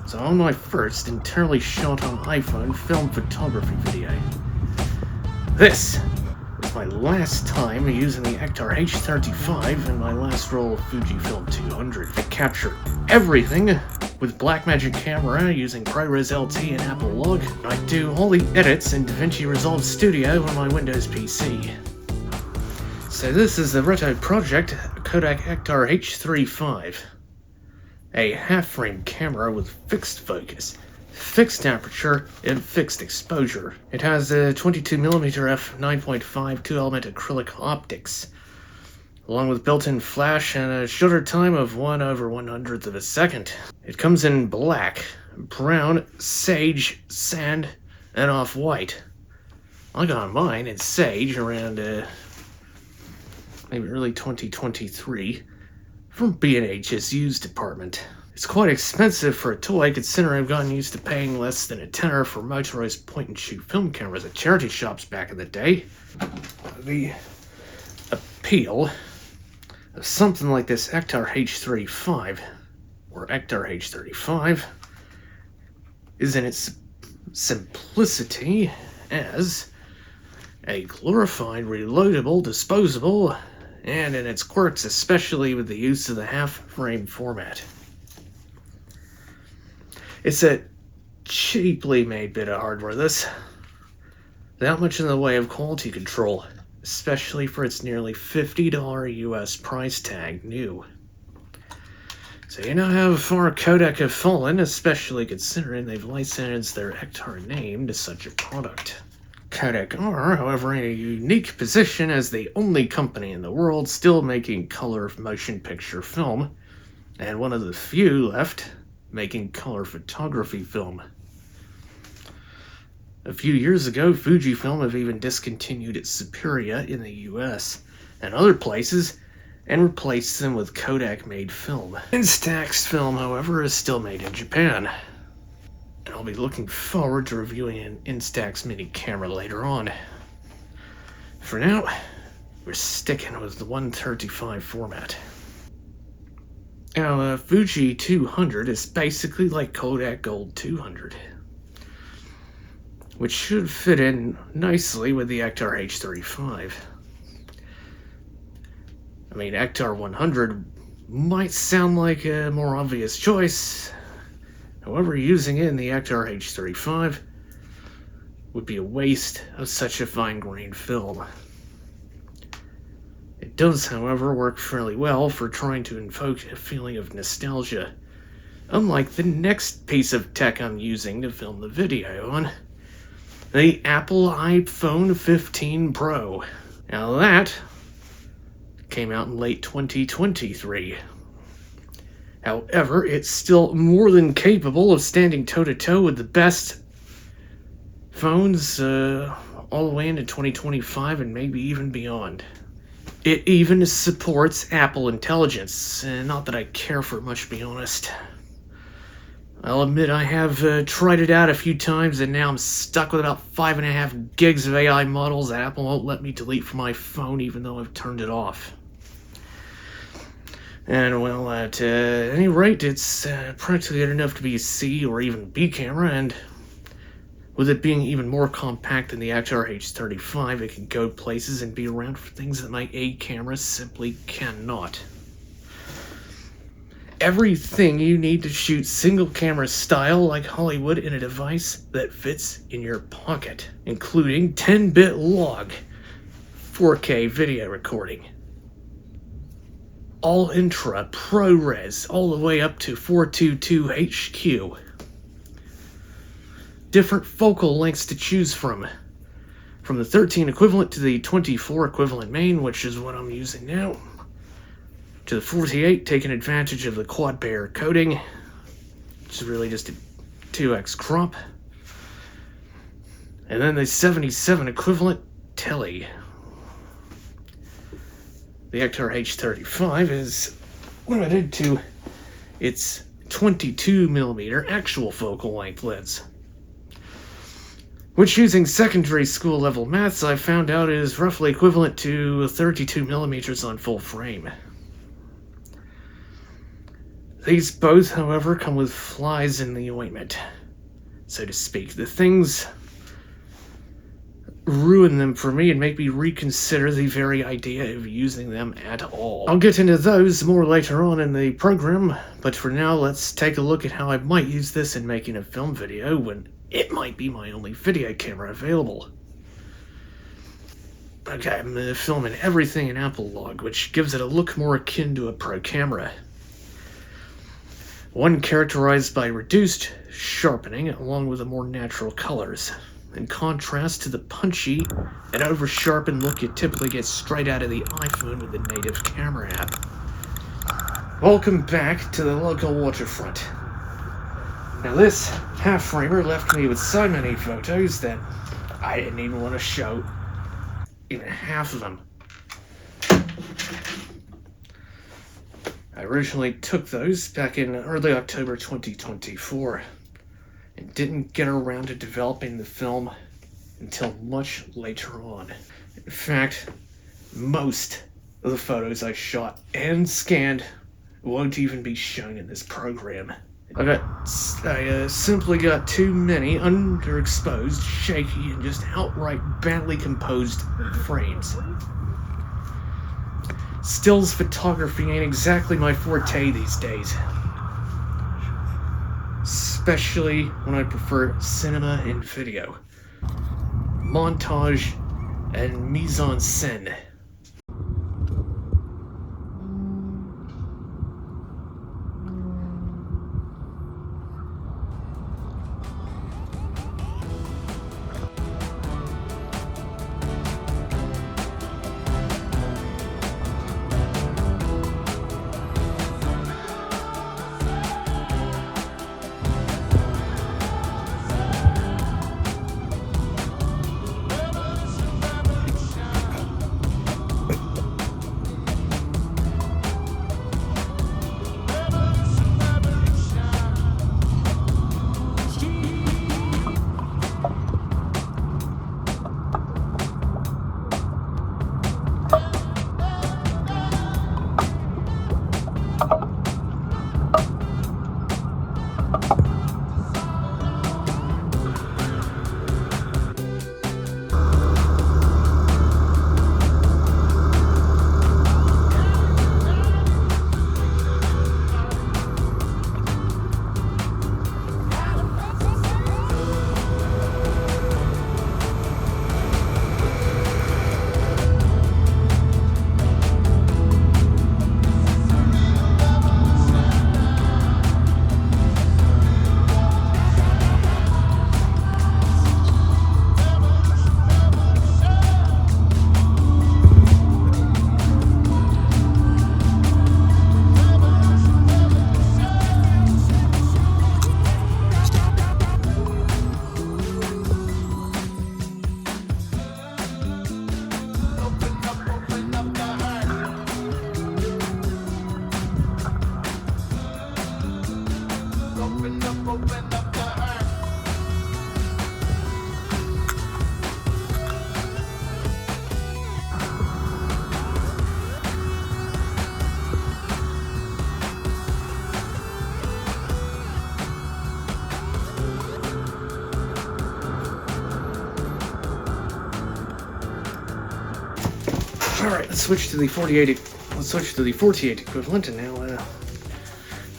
So on my first entirely shot on iPhone film photography video. This was my last time using the Ektar H35 in my last roll of Fujifilm 200. I captured everything with Blackmagic camera using ProRes LT and Apple Log. I do all the edits in Davinci Resolve Studio on my Windows PC. So this is the retro project Kodak Ektar H35. A half-frame camera with fixed focus, fixed aperture, and fixed exposure. It has a 22mm f9.5 2-element acrylic optics, along with built-in flash and a shutter time of 1/100th of a second. It comes in black, brown, sage, sand, and off-white. I got mine in sage around maybe early 2023. From B&H's used department. It's quite expensive for a toy, considering I've gotten used to paying less than a tenner for motorized point-and-shoot film cameras at charity shops back in the day. The appeal of something like this Ektar H35, or Ektar H35, is in its simplicity as a glorified, reloadable, disposable, and in its quirks, especially with the use of the half-frame format. It's a cheaply made bit of hardware, this. Without much in the way of quality control, especially for its nearly $50 US price tag new. So you know how far Kodak have fallen, especially considering they've licensed their Ektar name to such a product. Kodak are, however, in a unique position as the only company in the world still making color motion picture film, and one of the few left making color photography film. A few years ago, Fujifilm have even discontinued its Superior in the US and other places and replaced them with Kodak-made film. Instax film, however, is still made in Japan. I'll be looking forward to reviewing an Instax mini camera later on. For now, we're sticking with the 135 format. Now, Fuji 200 is basically like Kodak Gold 200, which should fit in nicely with the Ektar H35. I mean, Ektar 100 might sound like a more obvious choice. However, using it in the Ektar H35 would be a waste of such a fine-grained film. It does, however, work fairly well for trying to invoke a feeling of nostalgia, unlike the next piece of tech I'm using to film the video on, the Apple iPhone 15 Pro. Now that came out in late 2023. However, it's still more than capable of standing toe-to-toe with the best phones all the way into 2025 and maybe even beyond. It even supports Apple Intelligence, not that I care for it much, to be honest. I'll admit I have tried it out a few times, and now I'm stuck with about 5.5 gigs of AI models that Apple won't let me delete from my phone even though I've turned it off. And, well, at any rate, it's practically good enough to be a C or even B camera, and with it being even more compact than the Ektar H35, it can go places and be around for things that my A camera simply cannot. Everything you need to shoot single camera style like Hollywood in a device that fits in your pocket, including 10-bit log, 4K video recording, all intra ProRes, all the way up to 422 HQ. Different focal lengths to choose from the 13 equivalent to the 24 equivalent main, which is what I'm using now, to the 48, taking advantage of the quad pair coating, which is really just a 2x crop, and then the 77 equivalent tele. The Ektar H35 is limited to its 22mm actual focal length lens, which, using secondary school level maths, I found out is roughly equivalent to 32mm on full frame. These both, however, come with flies in the ointment, so to speak. The things ruin them for me and make me reconsider the very idea of using them at all. I'll get into those more later on in the program, but for now let's take a look at how I might use this in making a film video when it might be my only video camera available. Okay, I'm filming everything in Apple Log, which gives it a look more akin to a pro camera. One characterized by reduced sharpening along with the more natural colors, in contrast to the punchy and over-sharpened look you typically get straight out of the iPhone with the native camera app. Welcome back to the local waterfront. Now this half-framer left me with so many photos that I didn't even want to show even half of them. I originally took those back in early October 2024 and didn't get around to developing the film until much later on. In fact, most of the photos I shot and scanned won't even be shown in this program. I simply got too many underexposed, shaky, and just outright badly composed frames. Stills photography ain't exactly my forte these days, especially when I prefer cinema and video, montage, and mise-en-scène. Alright, let's switch to the 48 equivalent and now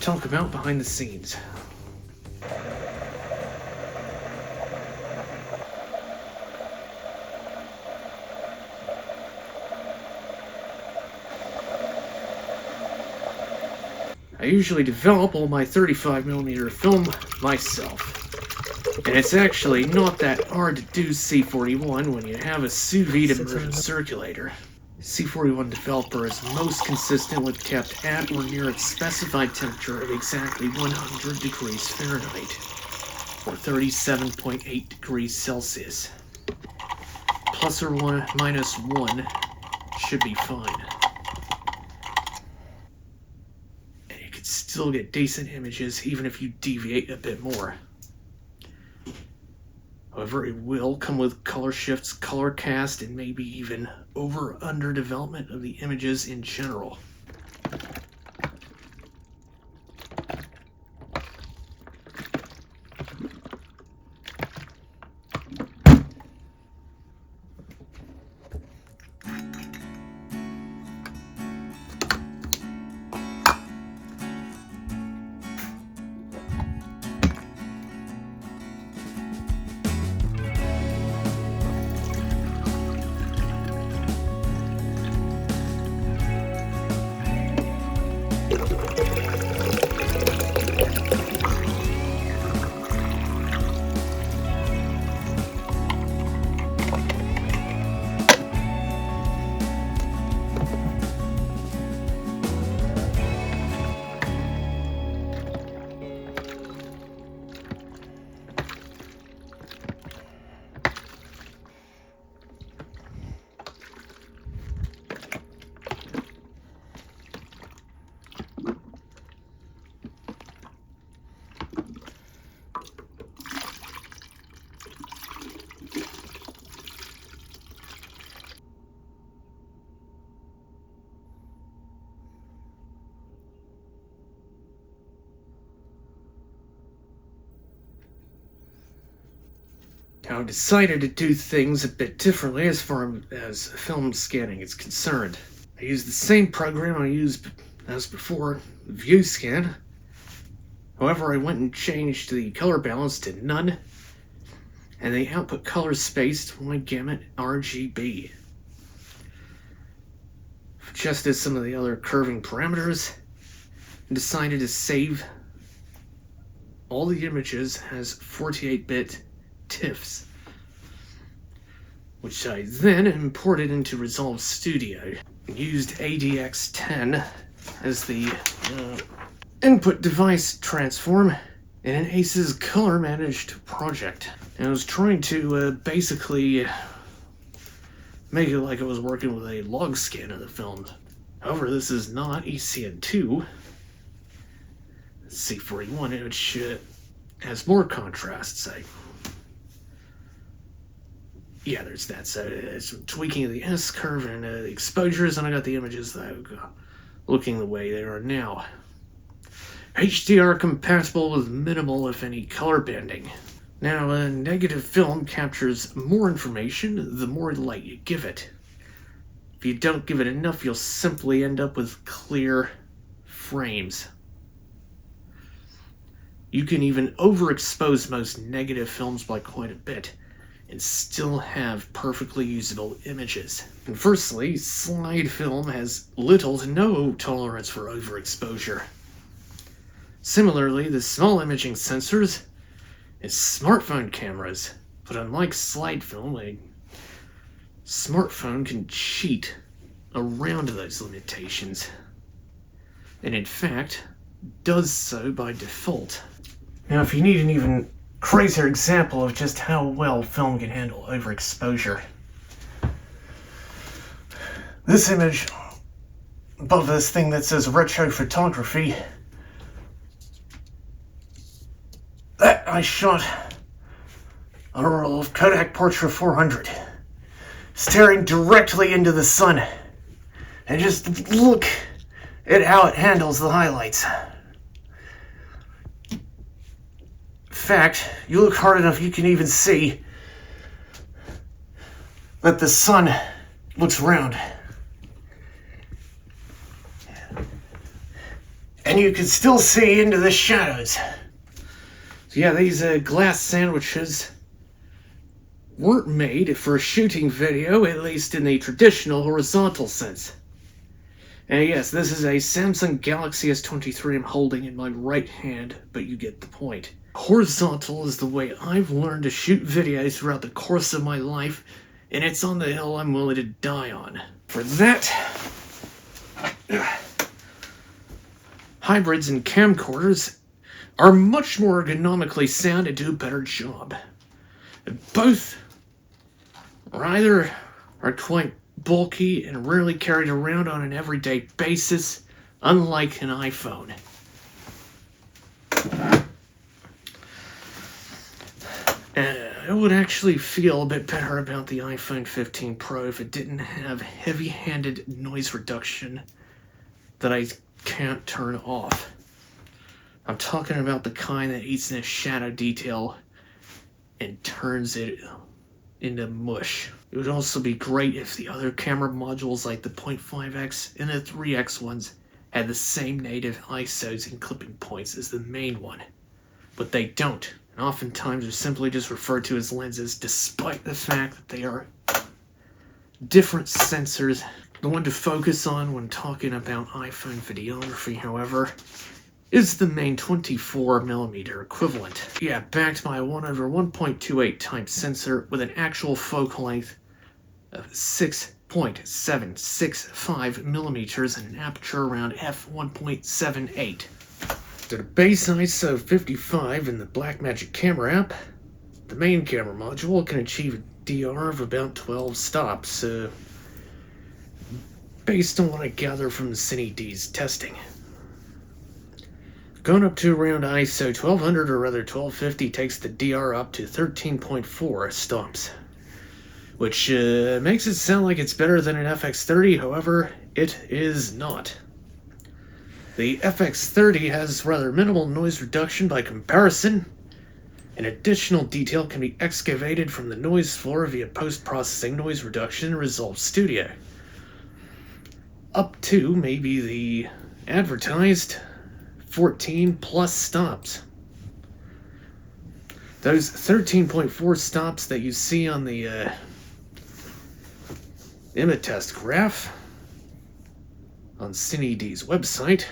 talk about behind the scenes. I usually develop all my 35mm film myself, and it's actually not that hard to do C41 when you have a sous vide immersion circulator. C41 developer is most consistent with kept at or near its specified temperature of exactly 100 degrees Fahrenheit, or 37.8 degrees Celsius. Plus or minus 1 should be fine. And you can still get decent images even if you deviate a bit more. However, it will come with color shifts, color cast, and maybe even over-under development of the images in general. Now, I decided to do things a bit differently as far as film scanning is concerned. I used the same program I used as before, ViewScan. However, I went and changed the color balance to none, and the output color space to my gamut RGB. Adjusted some of the other curving parameters, and decided to save all the images as 48-bit TIFFs, which I then imported into Resolve Studio. Used ADX10 as the input device transform in an ACES color managed project. And I was trying to basically make it like I was working with a log scan of the film. However, this is not ECN2. C41, which has more contrast, say. Yeah, there's that. So it's some tweaking of the S-curve and the exposures, and I got the images that are looking the way they are now. HDR compatible with minimal, if any, color banding. Now, a negative film captures more information the more light you give it. If you don't give it enough, you'll simply end up with clear frames. You can even overexpose most negative films by quite a bit and still have perfectly usable images. Conversely, slide film has little to no tolerance for overexposure. Similarly, the small imaging sensors is smartphone cameras, but unlike slide film, a smartphone can cheat around those limitations, and in fact, does so by default. Now, if you need an even crazier example of just how well film can handle overexposure, this image above this thing that says retro photography, that I shot on a roll of Kodak Portra 400, staring directly into the sun, and just look at how it handles the highlights. In fact, you look hard enough, you can even see that the sun looks round. And you can still see into the shadows. So yeah, these glass sandwiches weren't made for shooting video, at least in the traditional horizontal sense. And yes, this is a Samsung Galaxy S23 I'm holding in my right hand, but you get the point. Horizontal is the way I've learned to shoot videos throughout the course of my life, and it's on the hill I'm willing to die on. For that, hybrids and camcorders are much more ergonomically sound and do a better job. Both are quite bulky and rarely carried around on an everyday basis, unlike an iPhone. I would actually feel a bit better about the iPhone 15 Pro if it didn't have heavy-handed noise reduction that I can't turn off. I'm talking about the kind that eats in a shadow detail and turns it into mush. It would also be great if the other camera modules like the 0.5x and the 3x ones had the same native ISOs and clipping points as the main one. But they don't, and oftentimes are simply just referred to as lenses, despite the fact that they are different sensors. The one to focus on when talking about iPhone videography, however, is the main 24mm equivalent. Yeah, backed by a 1/1.28 times sensor with an actual focal length of 6.765mm and an aperture around f1.78. To the base ISO 55 in the Blackmagic camera app, the main camera module can achieve a DR of about 12 stops, based on what I gather from the CineD's testing. Going up to around ISO 1200 or rather 1250 takes the DR up to 13.4 stops, which makes it sound like it's better than an FX30, however, it is not. The FX30 has rather minimal noise reduction by comparison, An additional detail can be excavated from the noise floor via post-processing noise reduction in Resolve Studio. Up to maybe the advertised 14 plus stops. Those 13.4 stops that you see on the image test graph on CineD's website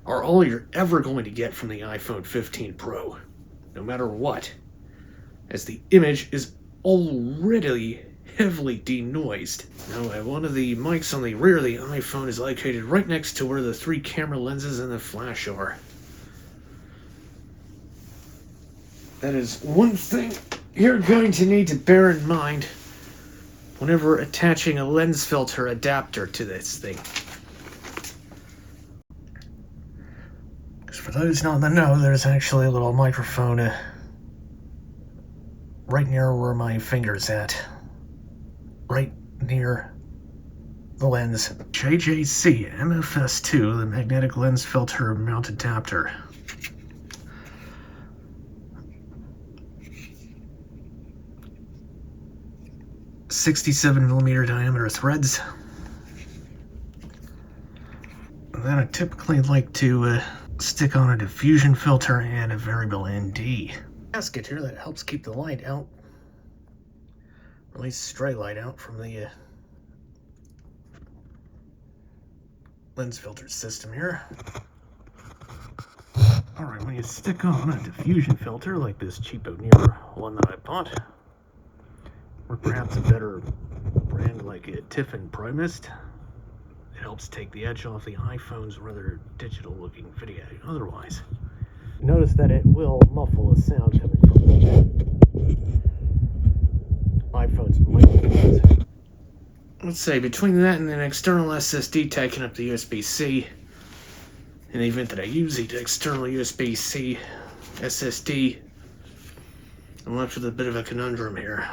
are all you're ever going to get from the iPhone 15 Pro, no matter what, as the image is already heavily denoised. Now, one of the mics on the rear of the iPhone is located right next to where the 3 camera lenses and the flash are. That is one thing you're going to need to bear in mind whenever attaching a lens filter adapter to this thing. For those not in the know, there's actually a little microphone right near where my finger's at. Right near the lens. JJC MFS2, the magnetic lens filter mount adapter. .67mm diameter threads. And then I typically like to stick on a diffusion filter and a variable ND. Gasket here that helps keep the light out, or at least stray light out from the lens filter system here. Alright, when you stick on a diffusion filter like this cheapo newer one that I bought, or perhaps a better brand like a Tiffin Primist, it helps take the edge off the iPhone's rather digital looking video otherwise. Notice that it will muffle a sound coming from the iPhone's microphones. Let's say between that and an external SSD taking up the USB-C, in the event that I use the external USB-C SSD, I'm left with a bit of a conundrum here.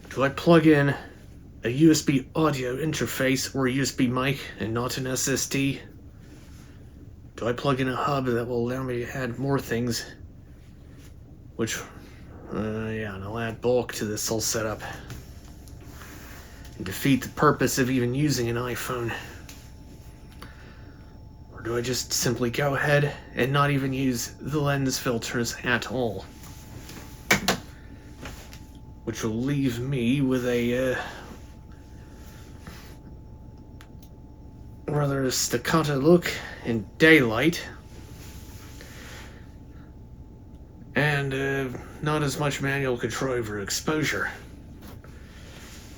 Do I plug in a USB audio interface or a USB mic and not an SSD? Do I plug in a hub that will allow me to add more things, which, yeah, and I'll add bulk to this whole setup and defeat the purpose of even using an iPhone? Or do I just simply go ahead and not even use the lens filters at all? Which will leave me with a rather staccato look in daylight, and not as much manual control over exposure.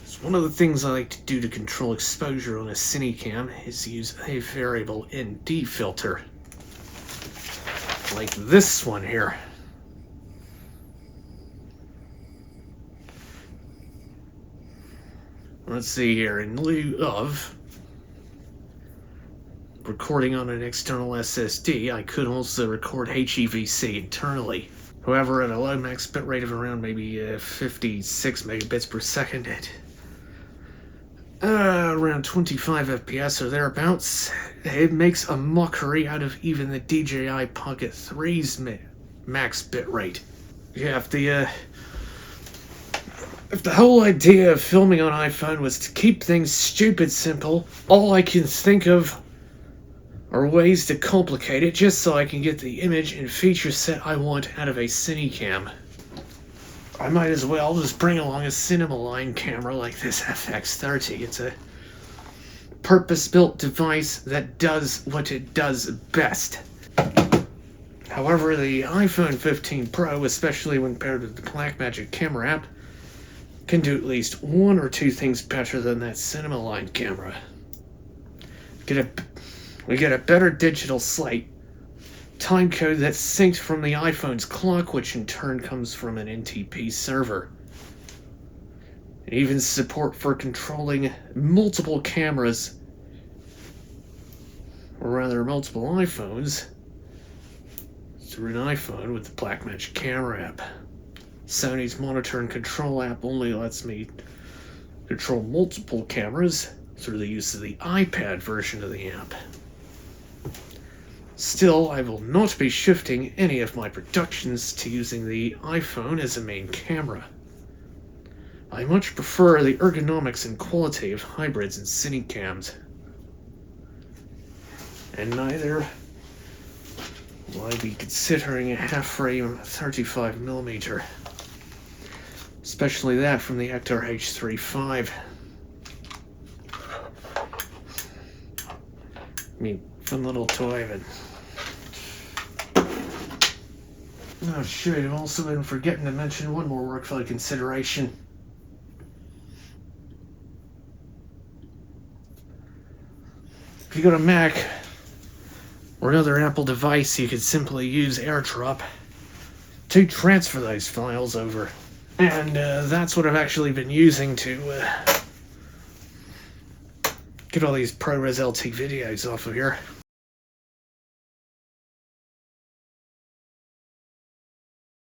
So one of the things I like to do to control exposure on a CineCam is use a variable ND filter, like this one here. Let's see here, in lieu of recording on an external SSD, I could also record HEVC internally. However, at a low max bitrate of around maybe 56 megabits per second at around 25 FPS or thereabouts, it makes a mockery out of even the DJI Pocket 3's max bitrate. Yeah, if the whole idea of filming on iPhone was to keep things stupid simple, all I can think of are ways to complicate it just so I can get the image and feature set I want out of a CineCam. I might as well just bring along a cinema line camera like this FX30. It's a purpose-built device that does what it does best. However, the iPhone 15 Pro, especially when paired with the Blackmagic camera app, can do at least one or two things better than that cinema line camera. We get a better digital slate, timecode that's synced from the iPhone's clock, which in turn comes from an NTP server. And even support for controlling multiple cameras, or rather multiple iPhones, through an iPhone with the Blackmagic camera app. Sony's monitor and control app only lets me control multiple cameras through the use of the iPad version of the app. Still, I will not be shifting any of my productions to using the iPhone as a main camera. I much prefer the ergonomics and quality of hybrids and cinecams. And neither will I be considering a half-frame 35mm. Especially that from the Ektar H35. I mean, fun little toy, but... Oh shit, I've also been forgetting to mention one more workflow consideration. If you go to Mac or another Apple device, you could simply use AirDrop to transfer those files over. And that's what I've actually been using to get all these ProRes LT videos off of here.